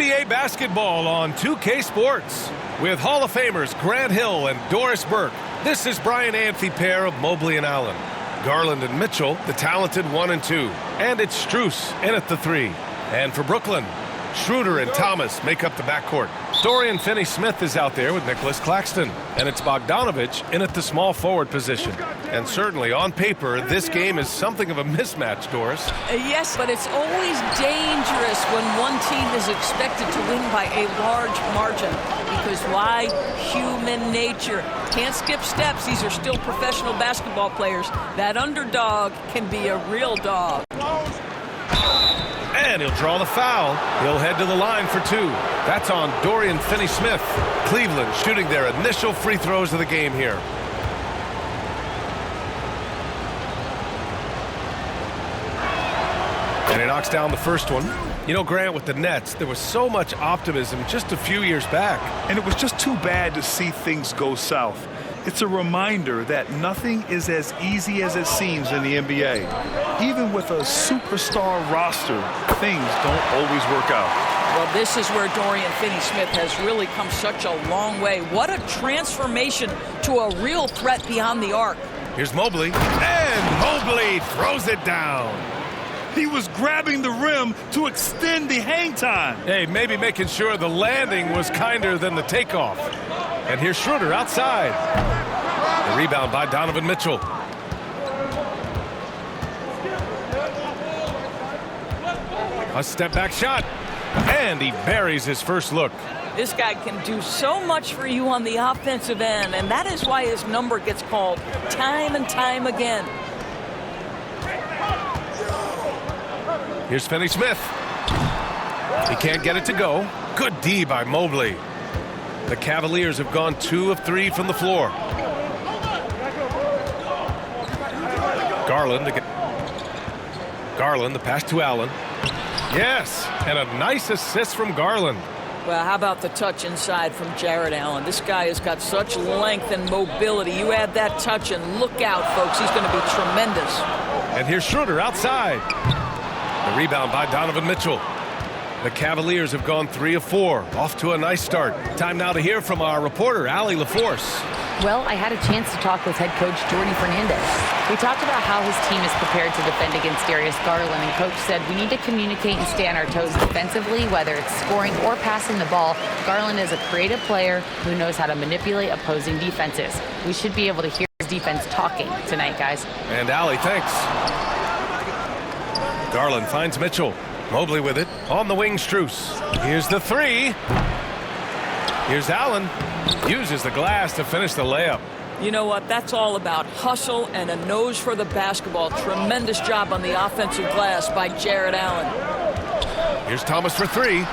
NBA basketball on 2K Sports. With Hall of Famers Grant Hill and Doris Burke, this is Brian Anthony pair of Mobley and Allen. Garland and Mitchell, the talented 1 and 2. And it's Strus in at the 3. And for Brooklyn, Schroeder and Thomas make up the backcourt. Dorian Finney-Smith is out there with Nicholas Claxton. And it's Bogdanovich in at the small forward position. And certainly on paper, this game is something of a mismatch, Doris. Yes, but it's always dangerous when one team is expected to win by a large margin. Because why? Human nature. Can't skip steps. These are still professional basketball players. That underdog can be a real dog. And he'll draw the foul. He'll head to the line for 2. That's on Dorian Finney-Smith. Cleveland shooting their initial free throws of the game here. And he knocks down the first one. You know, Grant, with the Nets, there was so much optimism just a few years back. And it was just too bad to see things go south. It's a reminder that nothing is as easy as it seems in the NBA. Even with a superstar roster, things don't always work out. Well, this is where Dorian Finney-Smith has really come such a long way. What a transformation to a real threat beyond the arc. Here's Mobley, and Mobley throws it down. He was grabbing the rim to extend the hang time. Hey, maybe making sure the landing was kinder than the takeoff. And here's Schroeder outside. The rebound by Donovan Mitchell. A step-back shot. And he buries his first look. This guy can do so much for you on the offensive end, and that is why his number gets called time and time again. Here's Finney-Smith. He can't get it to go. Good D by Mobley. The Cavaliers have gone 2 of 3 from the floor. Garland, the pass to Allen. Yes, and a nice assist from Garland. Well, how about the touch inside from Jarrett Allen? This guy has got such length and mobility. You add that touch and look out, folks. He's going to be tremendous. And here's Schroeder outside. The rebound by Donovan Mitchell. The Cavaliers have gone 3 of 4. Off to a nice start. Time now to hear from our reporter, Allie LaForce. Well, I had a chance to talk with head coach Jordi Fernandez. We talked about how his team is prepared to defend against Darius Garland, and coach said we need to communicate and stay on our toes defensively, whether it's scoring or passing the ball. Garland is a creative player who knows how to manipulate opposing defenses. We should be able to hear his defense talking tonight, guys. And Allie, thanks. Garland finds Mitchell. Mobley with it. On the wing, Strus. Here's the 3. Here's Allen. Uses the glass to finish the layup. You know what? That's all about hustle and a nose for the basketball. Tremendous job on the offensive glass by Jarrett Allen. Here's Thomas for 3.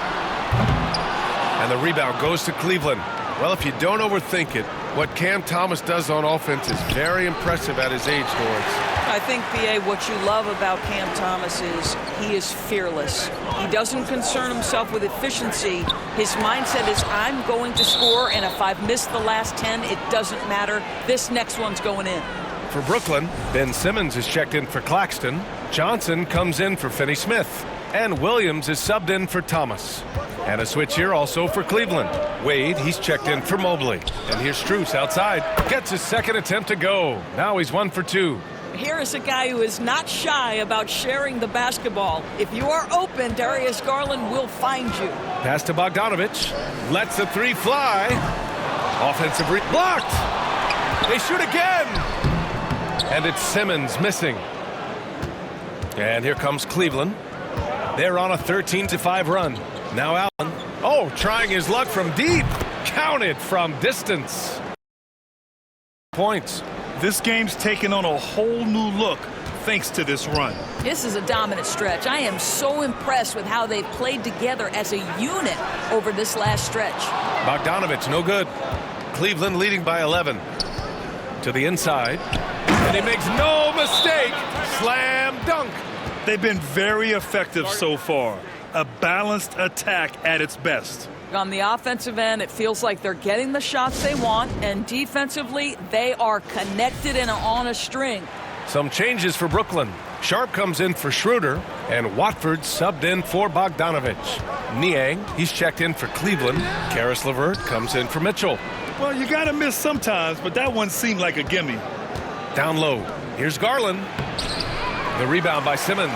And the rebound goes to Cleveland. Well, if you don't overthink it, what Cam Thomas does on offense is very impressive at his age, Doris. I think, B.A., what you love about Cam Thomas is he is fearless. He doesn't concern himself with efficiency. His mindset is, I'm going to score, and if I've missed the last 10, it doesn't matter. This next one's going in. For Brooklyn, Ben Simmons is checked in for Claxton. Johnson comes in for Finney-Smith. And Williams is subbed in for Thomas. And a switch here also for Cleveland. Wade, he's checked in for Mobley. And here's Strus outside. Gets his second attempt to go. Now he's 1 for 2. Here is a guy who is not shy about sharing the basketball. If you are open, Darius Garland will find you. Pass to Bogdanovich. Lets the 3 fly. Offensive blocked. They shoot again. And it's Simmons missing. And here comes Cleveland. They're on a 13-5 run. Now Allen. Oh, trying his luck from deep. Counted from distance. Points. This game's taken on a whole new look thanks to this run. This is a dominant stretch. I am so impressed with how they've played together as a unit over this last stretch. Bogdanovich, no good. Cleveland leading by 11. To the inside. And he makes no mistake. Slam dunk. They've been very effective so far. A balanced attack at its best. On the offensive end, it feels like they're getting the shots they want, and defensively, they are connected and on a string. Some changes for Brooklyn. Sharp comes in for Schroeder, and Watford subbed in for Bogdanovich. Niang, he's checked in for Cleveland. Karis LeVert comes in for Mitchell. Well, you got to miss sometimes, but that one seemed like a gimme. Down low, here's Garland. The rebound by Simmons.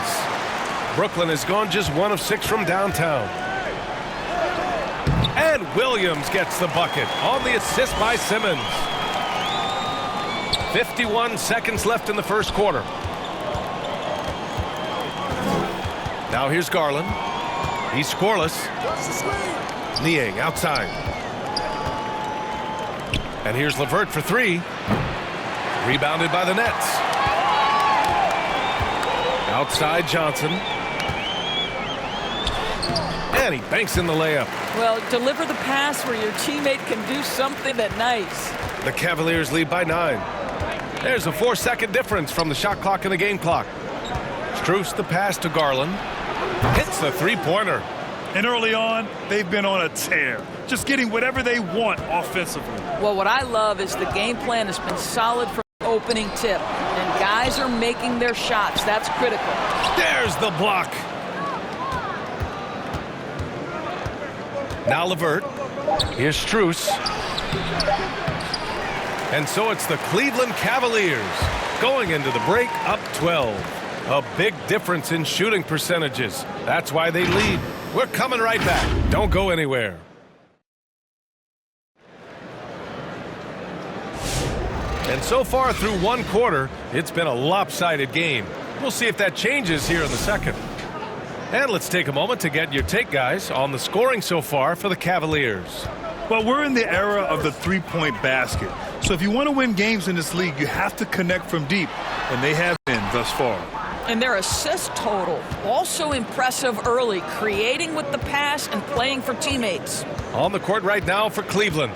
Brooklyn has gone just 1 of 6 from downtown. And Williams gets the bucket on the assist by Simmons. 51 seconds left in the first quarter. Now here's Garland. He's scoreless. Niang outside. And here's LeVert for 3. Rebounded by the Nets. Outside Johnson. And he banks in the layup. Well, deliver the pass where your teammate can do something that nice. The Cavaliers lead by 9. There's a 4-second difference from the shot clock and the game clock. Strus the pass to Garland. Hits the three-pointer. And early on, they've been on a tear, just getting whatever they want offensively. Well, what I love is the game plan has been solid from the opening tip. And guys are making their shots. That's critical. There's the block. Now LeVert. Here's Strus. And so it's the Cleveland Cavaliers going into the break up 12. A big difference in shooting percentages. That's why they lead. We're coming right back. Don't go anywhere. And so far through one quarter, it's been a lopsided game. We'll see if that changes here in the second. And let's take a moment to get your take, guys, on the scoring so far for the Cavaliers. Well, we're in the era of the three-point basket. So if you want to win games in this league, you have to connect from deep. And they have been thus far. And their assist total, also impressive early, creating with the pass and playing for teammates. On the court right now for Cleveland.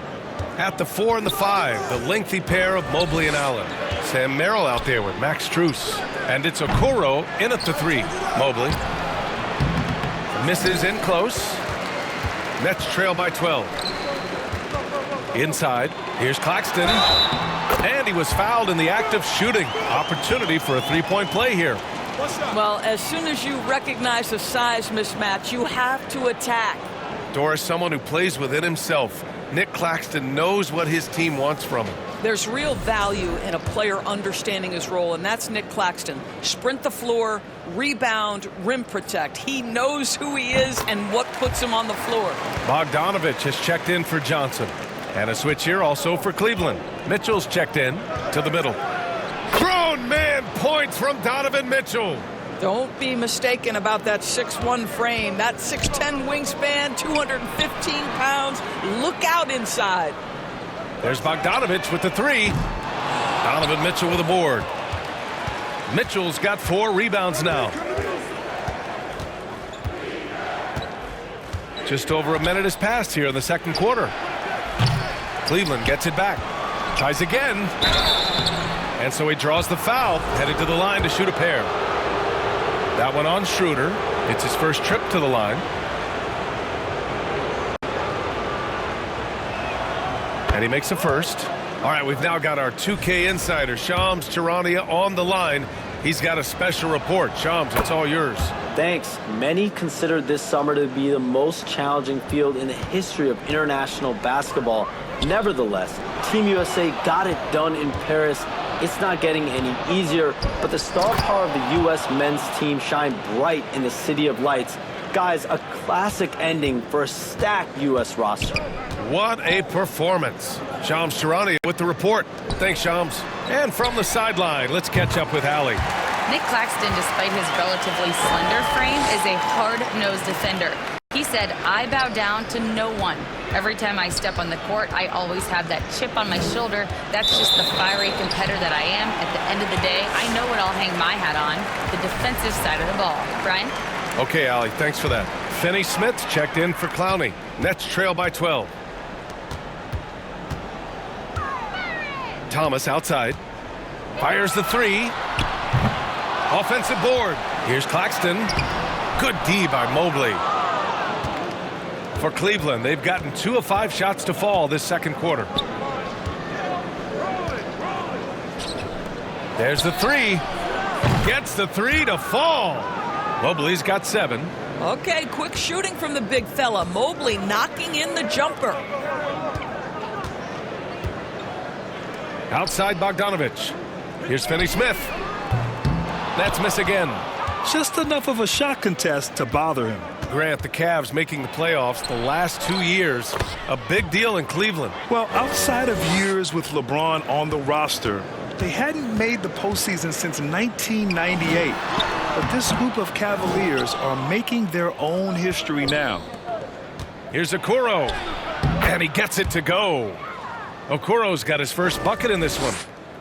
At the 4 and the 5, the lengthy pair of Mobley and Allen. Sam Merrill out there with Max Strus. And it's Okoro in at the 3. Mobley. Misses in close. Nets trail by 12. Inside, here's Claxton. And he was fouled in the act of shooting. Opportunity for a three-point play here. Well, as soon as you recognize a size mismatch, you have to attack. Doris, someone who plays within himself. Nick Claxton knows what his team wants from him. There's real value in a player understanding his role, and that's Nick Claxton. Sprint the floor, rebound, rim protect. He knows who he is and what puts him on the floor. Bogdanovich has checked in for Johnson. And a switch here also for Cleveland. Mitchell's checked in to the middle. Grown man points from Donovan Mitchell. Don't be mistaken about that 6'1 frame. That 6'10 wingspan, 215 pounds. Look out inside. There's Bogdanovich with the 3. Donovan Mitchell with a board. Mitchell's got 4 rebounds now. Just over a minute has passed here in the second quarter. Cleveland gets it back. Tries again. And so he draws the foul, headed to the line to shoot a pair. That one on Schroeder. It's his first trip to the line. And he makes a first. All right, we've now got our 2K insider, Shams Charania, on the line. He's got a special report. Shams, it's all yours. Thanks. Many consider this summer to be the most challenging field in the history of international basketball. Nevertheless, Team USA got it done in Paris. It's not getting any easier, but the star power of the U.S. men's team shined bright in the City of Lights. Guys, a classic ending for a stacked U.S. roster. What a performance. Shams Charania with the report. Thanks, Shams. And from the sideline, let's catch up with Allie. Nick Claxton, despite his relatively slender frame, is a hard-nosed defender. He said, "I bow down to no one. Every time I step on the court, I always have that chip on my shoulder. That's just the fiery competitor that I am. At the end of the day, I know what I'll hang my hat on, the defensive side of the ball." Brian? Okay, Allie, thanks for that. Finney Smith checked in for Clowney. Nets trail by 12. Thomas outside. Fires the 3. Offensive board. Here's Claxton. Good D by Mobley. For Cleveland, they've gotten 2 of 5 shots to fall this second quarter. There's the 3. Gets the 3 to fall. Mobley's got 7. Okay, quick shooting from the big fella. Mobley knocking in the jumper. Outside Bogdanovich. Here's Finney-Smith. That's miss again. Just enough of a shot contest to bother him. Grant, the Cavs making the playoffs the last 2 years. A big deal in Cleveland. Well, outside of years with LeBron on the roster, they hadn't made the postseason since 1998. But this group of Cavaliers are making their own history now. Here's Okoro. And he gets it to go. Okoro's got his first bucket in this one.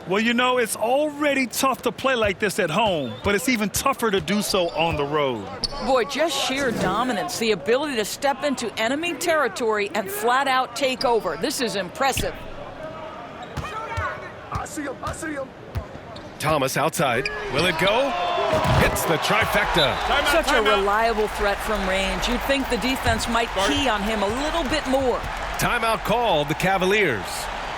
Well, you know, it's already tough to play like this at home, but it's even tougher to do so on the road. Boy, just sheer dominance, the ability to step into enemy territory and flat out take over. This is impressive. I see him. Thomas outside. Will it go? Hits the trifecta. Such a reliable threat from range. You'd think the defense might key on him a little bit more. Timeout called the Cavaliers.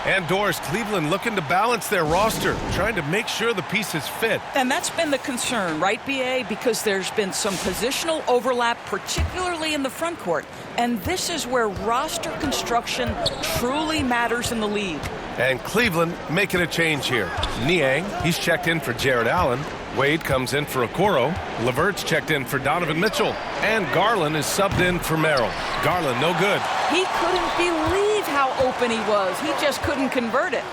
And Doris, Cleveland looking to balance their roster, trying to make sure the pieces fit. And that's been the concern, right, B.A.? Because there's been some positional overlap, particularly in the front court. And this is where roster construction truly matters in the league. And Cleveland making a change here. Niang, he's checked in for Jared Allen. Wade comes in for Okoro. Levert's checked in for Donovan Mitchell. And Garland is subbed in for Merrill. Garland, no good. He couldn't believe how open he was. He just couldn't convert it.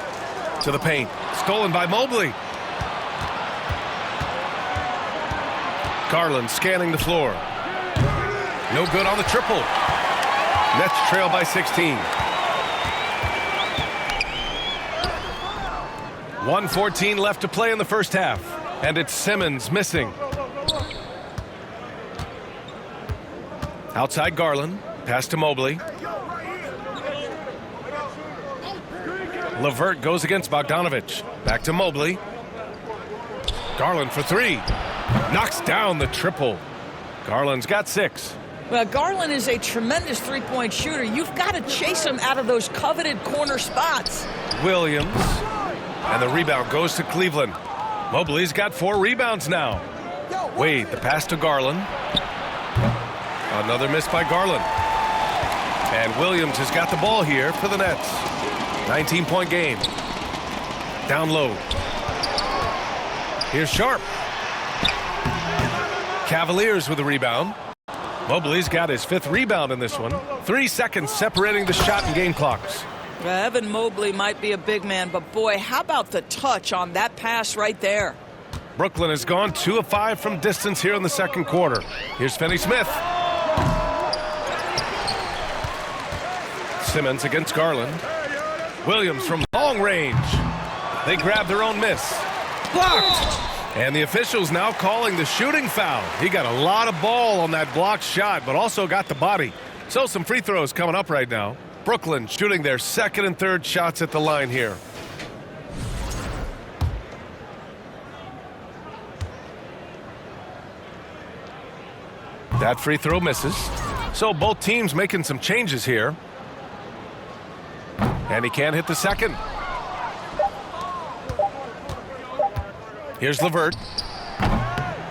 To the paint. Stolen by Mobley. Garland scanning the floor. No good on the triple. Nets trail by 16. 1:14 left to play in the first half. And it's Simmons missing. Outside Garland. Pass to Mobley. Levert goes against Bogdanovich. Back to Mobley. Garland for three. Knocks down the triple. Garland's got 6. Well, Garland is a tremendous three-point shooter. You've got to chase him out of those coveted corner spots. Williams. And the rebound goes to Cleveland. Mobley's got 4 rebounds now. Wade, the pass to Garland. Another miss by Garland. And Williams has got the ball here for the Nets. 19-point game. Down low. Here's Sharp. Cavaliers with the rebound. Mobley's got his 5th rebound in this one. 3 seconds separating the shot and game clocks. Evan Mobley might be a big man, but boy, how about the touch on that pass right there? Brooklyn has gone 2 of 5 from distance here in the second quarter. Here's Finney-Smith. Simmons against Garland. Williams from long range. They grab their own miss. Blocked! And the officials now calling the shooting foul. He got a lot of ball on that blocked shot, but also got the body. So some free throws coming up right now. Brooklyn shooting their 2nd and 3rd shots at the line here. That free throw misses. So both teams making some changes here. And he can't hit the second. Here's Levert.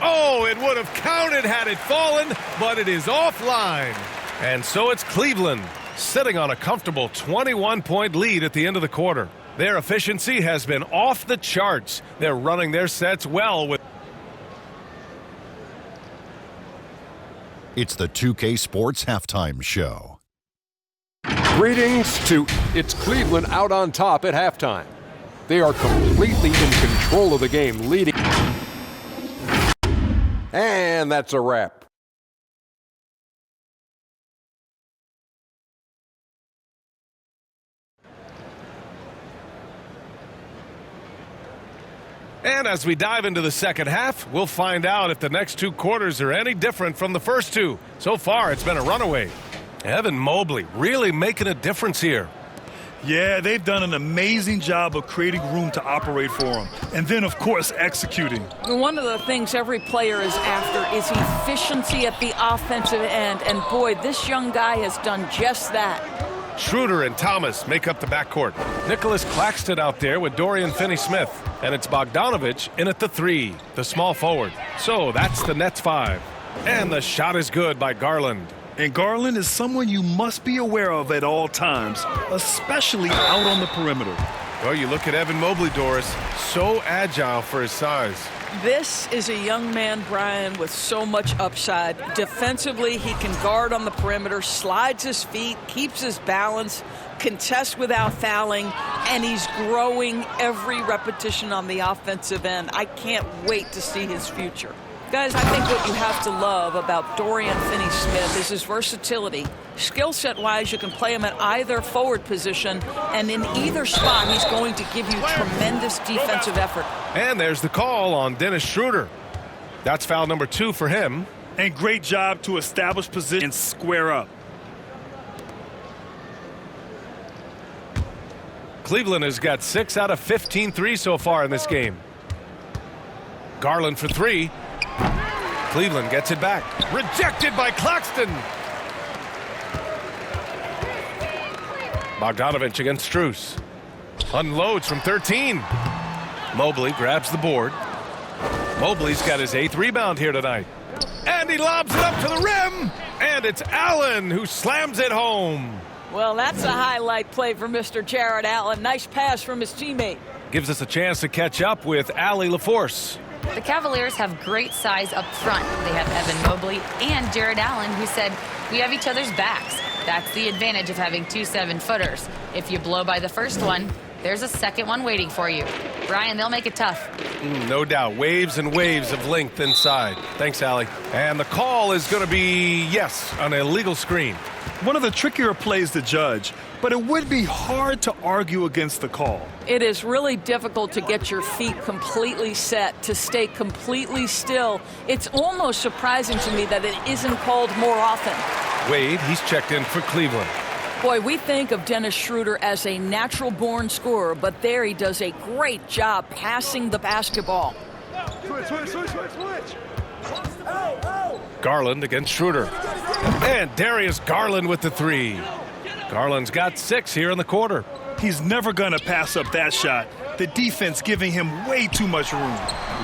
Oh, it would have counted had it fallen, but it is offline. And so it's Cleveland sitting on a comfortable 21-point lead at the end of the quarter. Their efficiency has been off the charts. They're running their sets well with. It's the 2K Sports Halftime Show. Greetings to it's Cleveland out on top at halftime. They are completely in control of the game, leading. And that's a wrap. And as we dive into the second half, we'll find out if the next 2 quarters are any different from the first 2. So far, it's been a runaway. Evan Mobley really making a difference here. Yeah, they've done an amazing job of creating room to operate for him. And then, of course, executing. One of the things every player is after is efficiency at the offensive end. And boy, this young guy has done just that. Schroeder and Thomas make up the backcourt. Nicholas Claxton out there with Dorian Finney-Smith. And it's Bogdanovich in at the 3, the small forward. So that's the Nets 5. And the shot is good by Garland. And Garland is someone you must be aware of at all times, especially out on the perimeter. Well, you look at Evan Mobley, Doris, so agile for his size. This is a young man, Brian, with so much upside. Defensively, he can guard on the perimeter, slides his feet, keeps his balance, contests without fouling, and he's growing every repetition on the offensive end. I can't wait to see his future. Guys, I think what you have to love about Dorian Finney-Smith is his versatility. Skill set-wise, you can play him at either forward position, and in either spot, he's going to give you tremendous defensive effort. And there's the call on Dennis Schroeder. That's foul number 2 for him. And great job to establish position and square up. Cleveland has got 6 out of 15 threes so far in this game. Garland for 3. Cleveland gets it back. Rejected by Claxton. Bogdanovich against Strus. Unloads from 13. Mobley grabs the board. Mobley's got his 8th rebound here tonight. And he lobs it up to the rim. And it's Allen who slams it home. Well, that's a highlight play for Mr. Jarrett Allen. Nice pass from his teammate. Gives us a chance to catch up with Allie LaForce. The Cavaliers have great size up front. They have Evan Mobley and Jarrett Allen, who said, "We have each other's backs." That's the advantage of having 2 7-footers. If you blow by the first one, there's a second one waiting for you. Brian, they'll make it tough. No doubt. Waves and waves of length inside. Thanks, Allie. And the call is going to be, yes, an illegal screen. One of the trickier plays to judge, but it would be hard to argue against the call. It is really difficult to get your feet completely set, to stay completely still. It's almost surprising to me that it isn't called more often. Wade, he's checked in for Cleveland. Boy, we think of Dennis Schroeder as a natural-born scorer, but there he does a great job passing the basketball. Garland against Schroeder. And Darius Garland with the 3. Garland's got 6 here in the quarter. He's never going to pass up that shot. The defense giving him way too much room.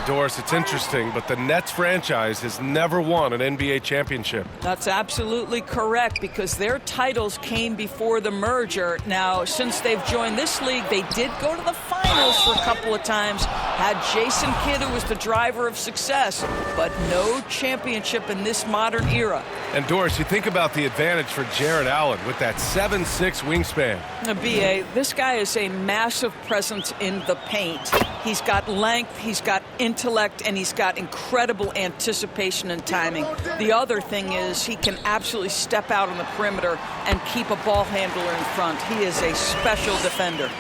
Doris, it's interesting, but the Nets franchise has never won an NBA championship. That's absolutely correct, because their titles came before the merger. Now, since they've joined this league, they did go to the finals for a couple of times, had Jason Kidd, who was the driver of success, but no championship in this modern era. And Doris, you think about the advantage for Jarrett Allen with that 7'6" wingspan. B.A., this guy is a massive presence in the paint. He's got length, he's got intellect, and he's got incredible anticipation and timing. The other thing is he can absolutely step out on the perimeter and keep a ball handler in front. He is a special defender.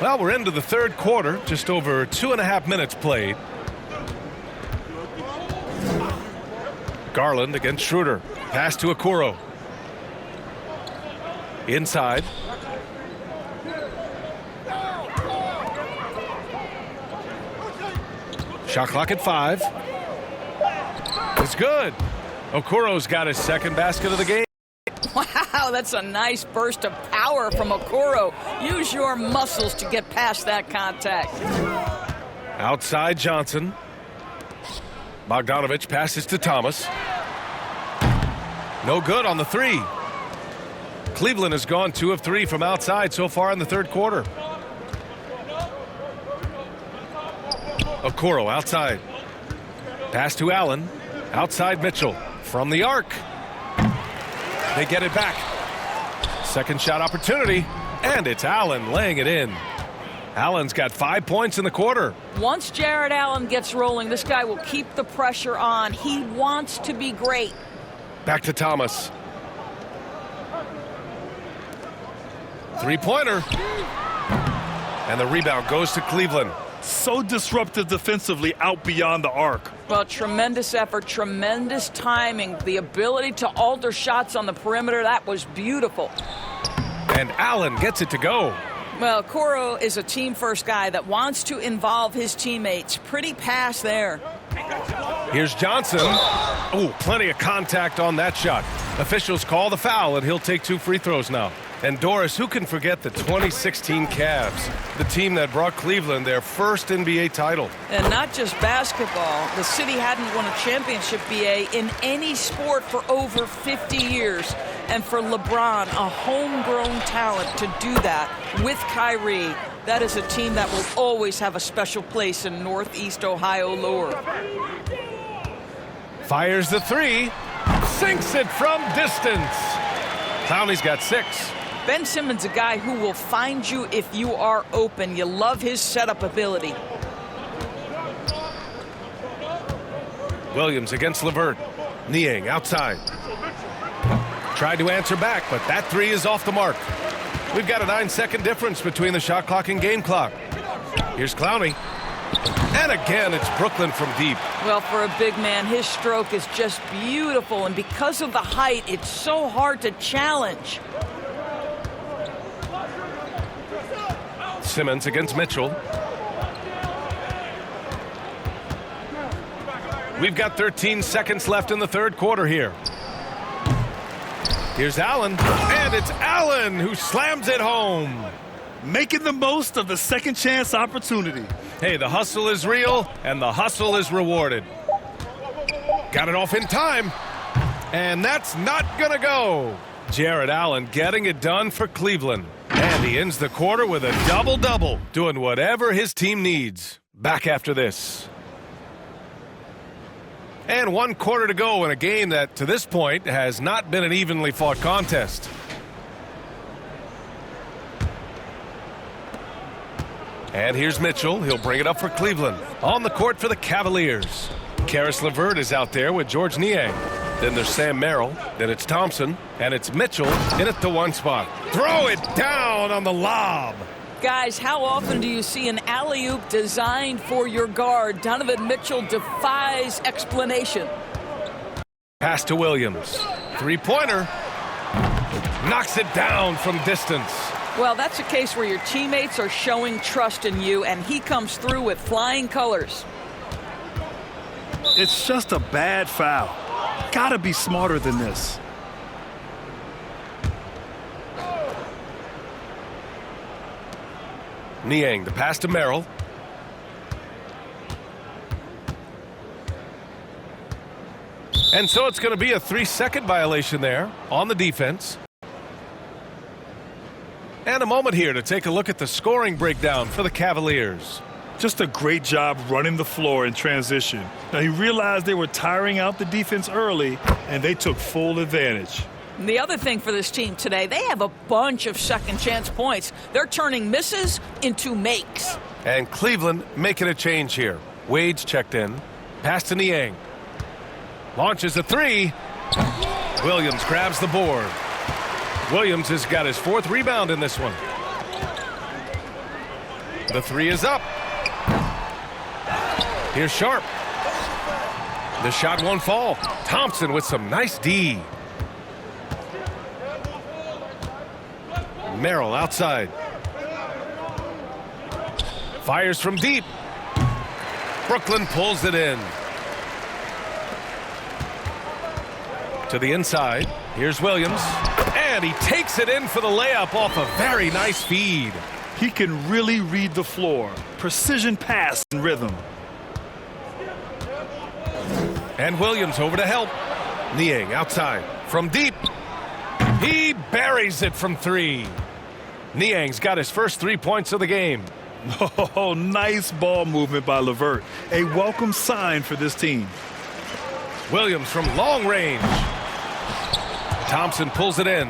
Well, we're into the third quarter, just over 2.5 minutes played. Garland against Schroeder. Pass to Okoro. Inside. Shot clock at 5. It's good. Okoro's got his second basket of the game. Wow, that's a nice burst of power from Okoro. Use your muscles to get past that contact. Outside Johnson. Bogdanovich passes to Thomas. No good on the 3. Cleveland has gone 2 of 3 from outside so far in the third quarter. Okoro outside. Pass to Allen. Outside Mitchell. From the arc. They get it back. Second shot opportunity. And it's Allen laying it in. Allen's got 5 points in the quarter. Once Jarrett Allen gets rolling, this guy will keep the pressure on. He wants to be great. Back to Thomas. Three-pointer. And the rebound goes to Cleveland. So disruptive defensively out beyond the arc. Well, tremendous effort, tremendous timing, the ability to alter shots on the perimeter. That was beautiful. And Allen gets it to go. Well, Okoro is a team-first guy that wants to involve his teammates. Pretty pass there. Here's Johnson. Oh, plenty of contact on that shot. Officials call the foul, and he'll take 2 free throws now. And Doris, who can forget the 2016 Cavs, the team that brought Cleveland their first NBA title? And not just basketball. The city hadn't won a championship, BA, in any sport for over 50 years. And for LeBron, a homegrown talent, to do that with Kyrie, that is a team that will always have a special place in Northeast Ohio lore. Fires the three, sinks it from distance. Clowney's got 6. Ben Simmons, a guy who will find you if you are open. You love his setup ability. Williams against LeVert. Niang outside. Tried to answer back, but that 3 is off the mark. We've got a 9-second difference between the shot clock and game clock. Here's Clowney. And again, it's Brooklyn from deep. Well, for a big man, his stroke is just beautiful. And because of the height, it's so hard to challenge. Simmons against Mitchell. We've got 13 seconds left in the third quarter here. Here's Allen, and it's Allen who slams it home. Making the most of the second chance opportunity. Hey, the hustle is real, and the hustle is rewarded. Got it off in time, and that's not gonna go. Jared Allen getting it done for Cleveland. And he ends the quarter with a double-double, doing whatever his team needs. Back after this. And 1 quarter to go in a game that, to this point, has not been an evenly fought contest. And here's Mitchell. He'll bring it up for Cleveland. On the court for the Cavaliers. Karis LeVert is out there with Georges Niang. Then there's Sam Merrill. Then it's Thompson. And it's Mitchell in at the 1 spot. Throw it down on the lob. Guys, how often do you see an alley-oop designed for your guard? Donovan Mitchell defies explanation. Pass to Williams. 3-pointer. Knocks it down from distance. Well, that's a case where your teammates are showing trust in you, and he comes through with flying colors. It's just a bad foul. Gotta be smarter than this. Niang, the pass to Merrill. And so it's going to be a 3-second violation there on the defense. And a moment here to take a look at the scoring breakdown for the Cavaliers. Just a great job running the floor in transition. Now, he realized they were tiring out the defense early, and they took full advantage. And the other thing for this team today, they have a bunch of second chance points. They're turning misses into makes. And Cleveland making a change here. Wade's checked in. Pass to Niang. Launches a 3. Williams grabs the board. Williams has got his 4th rebound in this one. The 3 is up. Here's Sharp. The shot won't fall. Thompson with some nice D. Merrill outside. Fires from deep. Brooklyn pulls it in. To the inside. Here's Williams. And he takes it in for the layup off a very nice feed. He can really read the floor. Precision pass and rhythm. And Williams over to help. Niang outside. From deep. He buries it from 3. Niang's got his first 3 points of the game. Oh, nice ball movement by LeVert. A welcome sign for this team. Williams from long range. Thompson pulls it in.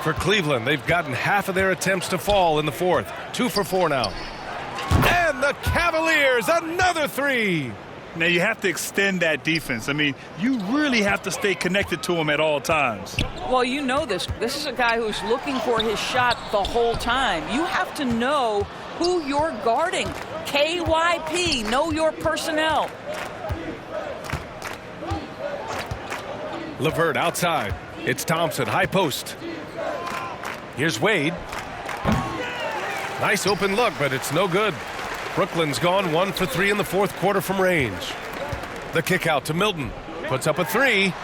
For Cleveland, they've gotten half of their attempts to fall in the 4th. 2 for 4 now. And the Cavaliers, another 3. Now, you have to extend that defense. I mean, you really have to stay connected to him at all times. Well, you know this. This is a guy who's looking for his shot the whole time. You have to know who you're guarding. KYP, know your personnel. LeVert outside. It's Thompson, high post. Here's Wade. Nice open look, but it's no good. Brooklyn's gone 1 for 3 in the 4th quarter from range. The kick out to Milton. Puts up a 3.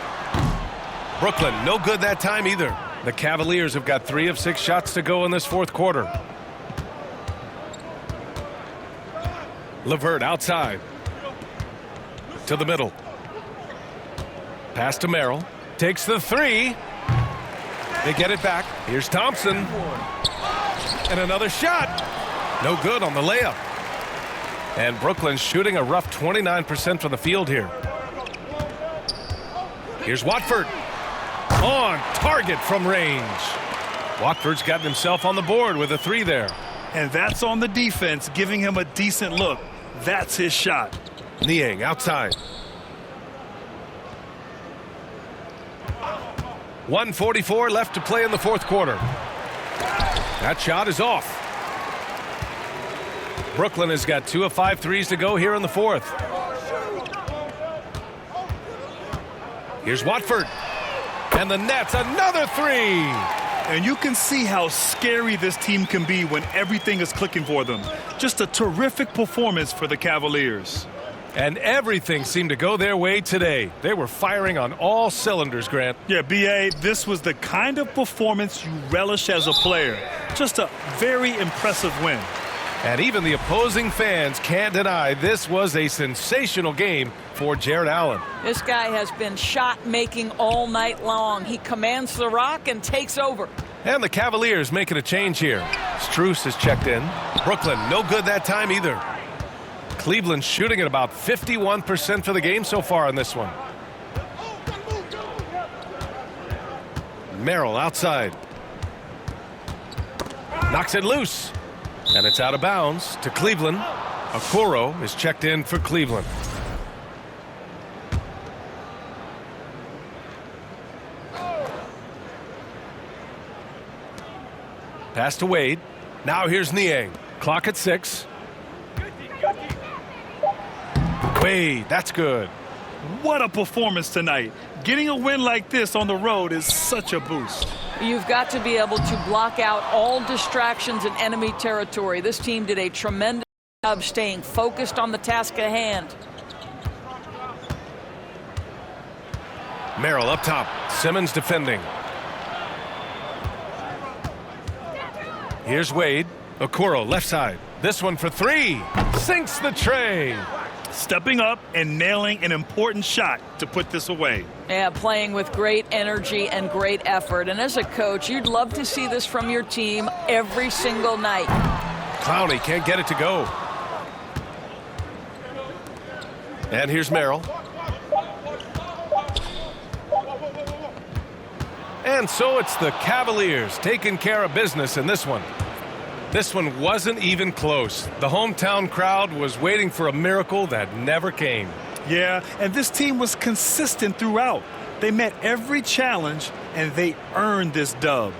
Brooklyn, no good that time either. The Cavaliers have got 3 of 6 shots to go in this fourth quarter. LeVert outside. To the middle. Pass to Merrill. Takes the 3. They get it back. Here's Thompson. And another shot. No good on the layup. And Brooklyn's shooting a rough 29% from the field here. Here's Watford. On target from range. Watford's gotten himself on the board with a 3 there. And that's on the defense, giving him a decent look. That's his shot. Niang outside. 1:44 left to play in the fourth quarter. That shot is off. Brooklyn has got 2 of 5 threes to go here in the fourth. Here's Watford. And the Nets, another 3. And you can see how scary this team can be when everything is clicking for them. Just a terrific performance for the Cavaliers. And everything seemed to go their way today. They were firing on all cylinders, Grant. Yeah, B.A., this was the kind of performance you relish as a player. Just a very impressive win. And even the opposing fans can't deny this was a sensational game for Jarrett Allen. This guy has been shot-making all night long. He commands the rock and takes over. And the Cavaliers making a change here. Strus has checked in. Brooklyn, no good that time either. Cleveland shooting at about 51% for the game so far in this one. Merrill outside. Knocks it loose. And it's out of bounds to Cleveland. Okoro is checked in for Cleveland. Pass to Wade. Now here's Niang. Clock at 6. Wade, that's good. What a performance tonight. Getting a win like this on the road is such a boost. You've got to be able to block out all distractions in enemy territory. This team did a tremendous job staying focused on the task at hand. Merrill up top. Simmons defending. Here's Wade. Okoro left side. This one for 3. Sinks the tray. Stepping up and nailing an important shot to put this away. Yeah, playing with great energy and great effort. And as a coach, you'd love to see this from your team every single night. Clowney can't get it to go. And here's Merrill. And so it's the Cavaliers taking care of business in this one. This one wasn't even close. The hometown crowd was waiting for a miracle that never came. Yeah, and this team was consistent throughout. They met every challenge, and they earned this dub.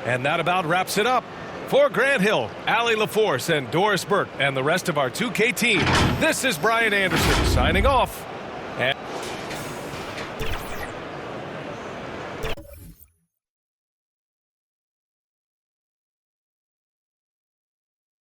And that about wraps it up. For Grant Hill, Allie LaForce, and Doris Burke, and the rest of our 2K team, this is Brian Anderson signing off. And